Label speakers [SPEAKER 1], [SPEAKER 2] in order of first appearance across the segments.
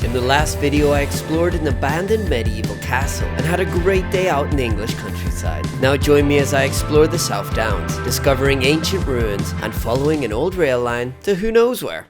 [SPEAKER 1] In the last video I explored an abandoned medieval castle and had a great day out in the English countryside. Now join me as I explore the South Downs, discovering ancient ruins and following an old rail line to who knows where.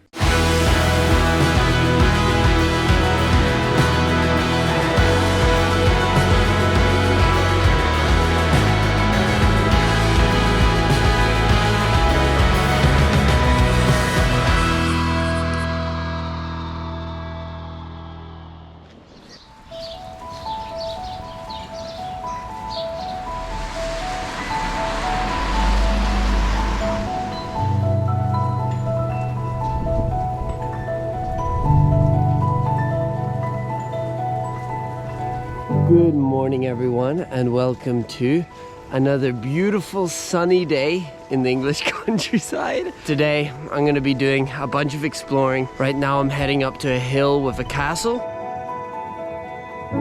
[SPEAKER 1] Good morning everyone, and welcome to another beautiful sunny day in the English countryside. Today I'm going to be doing a bunch of exploring. Right now I'm heading up to a hill with a castle.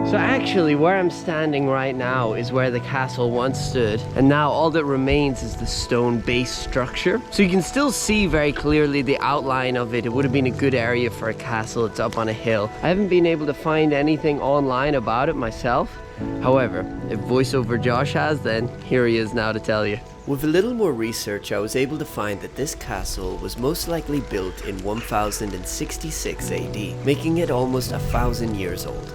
[SPEAKER 1] So actually where I'm standing right now is where the castle once stood, and now all that remains is the stone base structure. So you can still see very clearly the outline of it. It would have been a good area for a castle. It's up on a hill. I haven't been able to find anything online about it myself. However, if voiceover Josh has, then here he is now to tell you. With a little more research, I was able to find that this castle was most likely built in 1066 AD, making it almost 1,000 years old.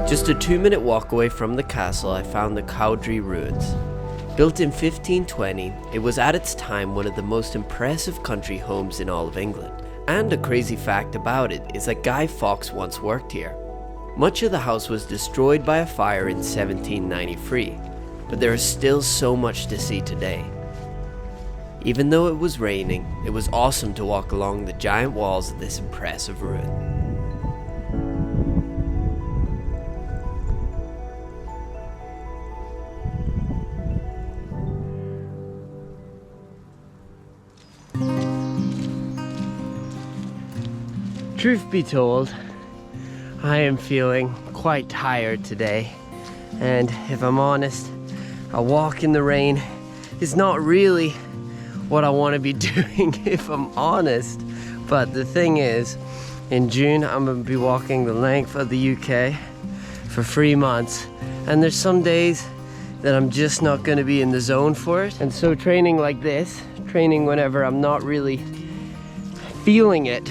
[SPEAKER 1] Just a 2-minute walk away from the castle, I found the Cowdray Ruins. Built in 1520, it was at its time one of the most impressive country homes in all of England. And a crazy fact about it is that Guy Fawkes once worked here. Much of the house was destroyed by a fire in 1793, but there is still so much to see today. Even though it was raining, it was awesome to walk along the giant walls of this impressive ruin. Truth be told, I am feeling quite tired today, and if I'm honest, a walk in the rain is not really what I want to be doing if I'm honest. But the thing is, in June I'm going to be walking the length of the UK for 3 months, and there's some days that I'm just not going to be in the zone for it. And so training like this, training whenever I'm not really feeling it,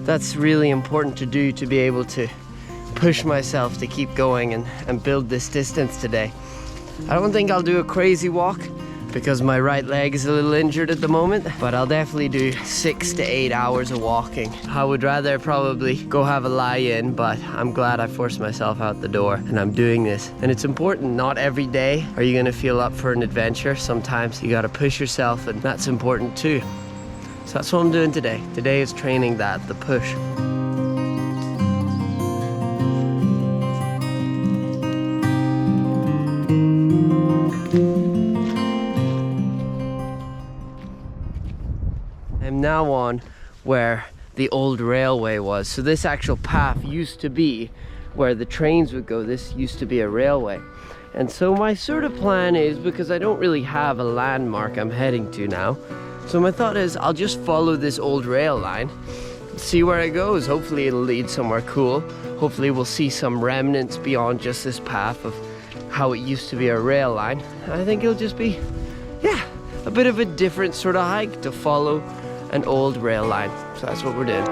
[SPEAKER 1] that's really important to do to be able to push myself to keep going and build this distance today. I don't think I'll do a crazy walk because my right leg is a little injured at the moment, but I'll definitely do 6 to 8 hours of walking. I would rather probably go have a lie-in, but I'm glad I forced myself out the door and I'm doing this. And it's important, not every day are you gonna feel up for an adventure. Sometimes you gotta push yourself, and that's important too. So that's what I'm doing today. Today is training that, the push. I'm now on where the old railway was. So this actual path used to be where the trains would go. This used to be a railway. And so my sort of plan is, because I don't really have a landmark I'm heading to now, so my thought is I'll just follow this old rail line, see where it goes. Hopefully it'll lead somewhere cool. Hopefully we'll see some remnants beyond just this path of how it used to be a rail line. I think it'll just be, yeah, a bit of a different sort of hike to follow an old rail line. So that's what we're doing.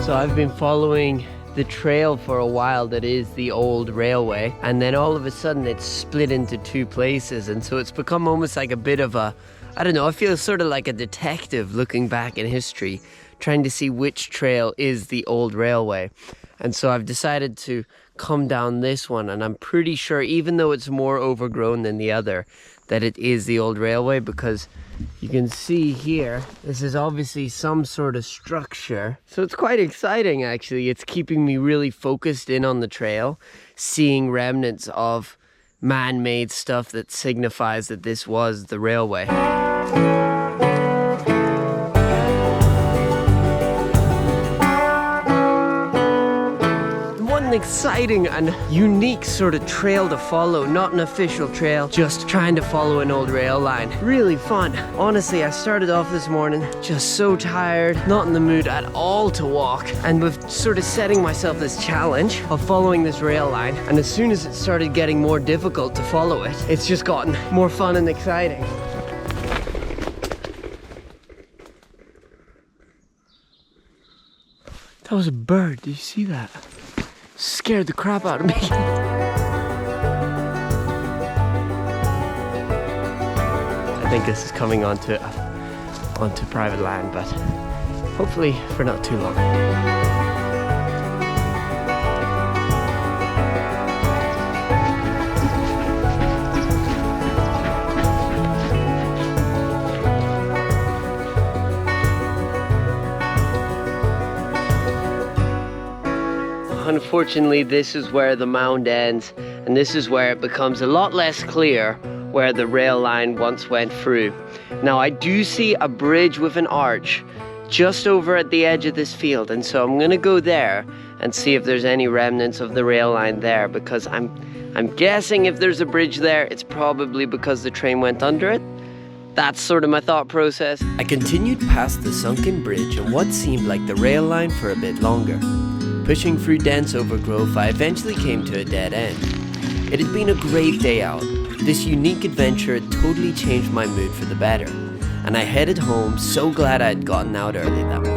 [SPEAKER 1] So I've been following the trail for a while that is the old railway, and then all of a sudden it's split into 2 places, and so it's become almost like a bit of a, I don't know, I feel sort of like a detective looking back in history, trying to see which trail is the old railway. And so I've decided to come down this one, and I'm pretty sure, even though it's more overgrown than the other, that it is the old railway, because you can see here, this is obviously some sort of structure. So it's quite exciting actually. It's keeping me really focused in on the trail, seeing remnants of man-made stuff that signifies that this was the railway. exciting and unique sort of trail to follow, not an official trail, just trying to follow an old rail line. Really fun. Honestly, I started off this morning just so tired, not in the mood at all to walk, and with sort of setting myself this challenge of following this rail line, and as soon as it started getting more difficult to follow it, it's just gotten more fun and exciting. That was a bird, did you see that? Scared the crap out of me. I think this is coming onto private land, but hopefully for not too long. Unfortunately, this is where the mound ends, and this is where it becomes a lot less clear where the rail line once went through. Now, I do see a bridge with an arch just over at the edge of this field, and so I'm gonna go there and see if there's any remnants of the rail line there, because I'm guessing if there's a bridge there, it's probably because the train went under it. That's sort of my thought process. I continued past the sunken bridge and what seemed like the rail line for a bit longer. Pushing through dense overgrowth, I eventually came to a dead end. It had been a great day out. This unique adventure had totally changed my mood for the better, and I headed home so glad I had gotten out early that morning.